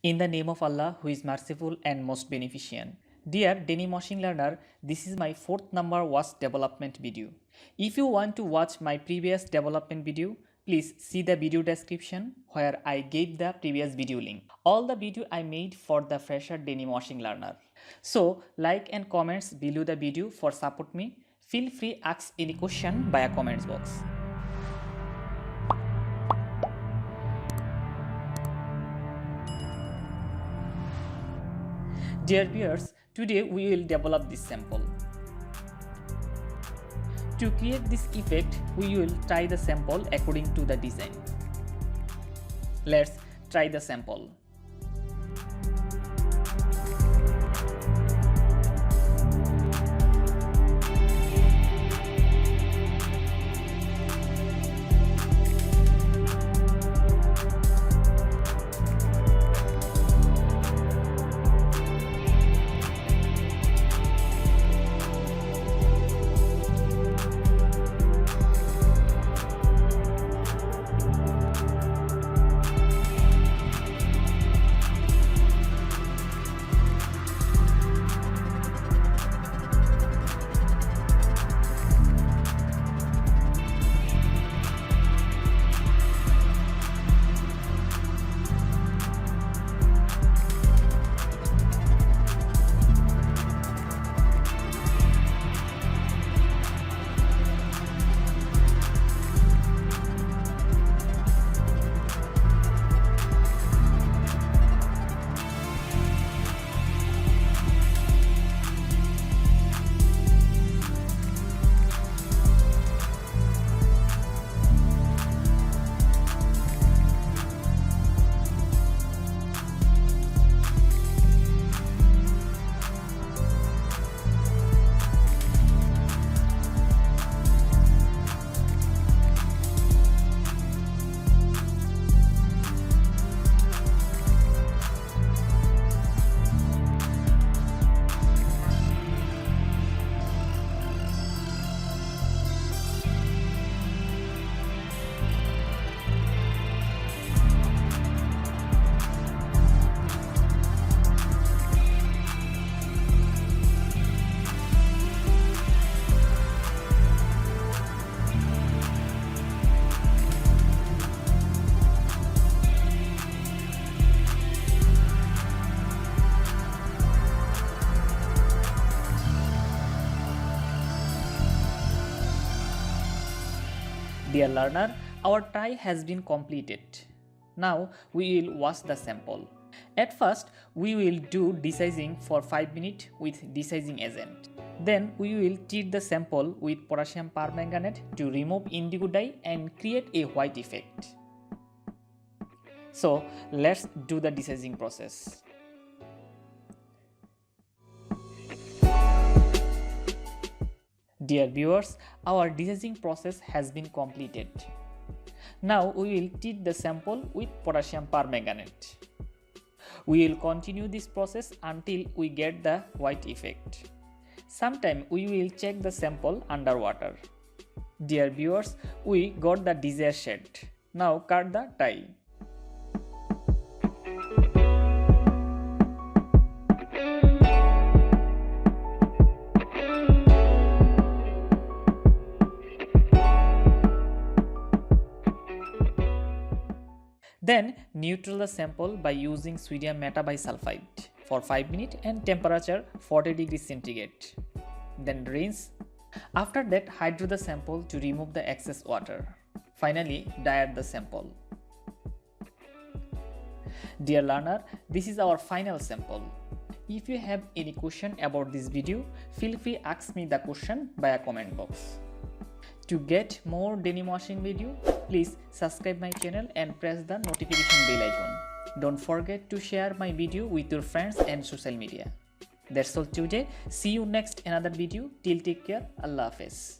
In the name of Allah, who is merciful and most beneficent. Dear Denim Washing Learner, this is my 4th number wash development video. If you want to watch my previous development video, please see the video description where I gave the previous video link. All the video I made for the fresher Denim Washing Learner. So, like and comments below the video for support me. Feel free ask any question by a comments box. Dear viewers, today we will develop this sample. To create this effect, we will try the sample according to the design. Let's try the sample. Dear learner, our try has been completed. Now we will wash the sample. At first, we will do desizing for 5 minutes with desizing agent. Then we will treat the sample with potassium permanganate to remove indigo dye and create a white effect. So let's do the desizing process. Dear viewers, our desizing process has been completed. Now we will treat the sample with potassium permanganate. We will continue this process until we get the white effect. Sometime we will check the sample underwater. Dear viewers, we got the desired shade. Now cut the dye. Then neutral the sample by using sodium metabisulfite for 5 minutes and temperature 40 degrees centigrade. Then rinse. After that, hydro the sample to remove the excess water. Finally, diet the sample. Dear learner, this is our final sample. If you have any question about this video, feel free ask me the question by a comment box. To get more denim washing video, please subscribe my channel and press the notification bell icon. Don't forget to share my video with your friends and social media. That's all today. See you next another video. Till take care. Allah Hafiz.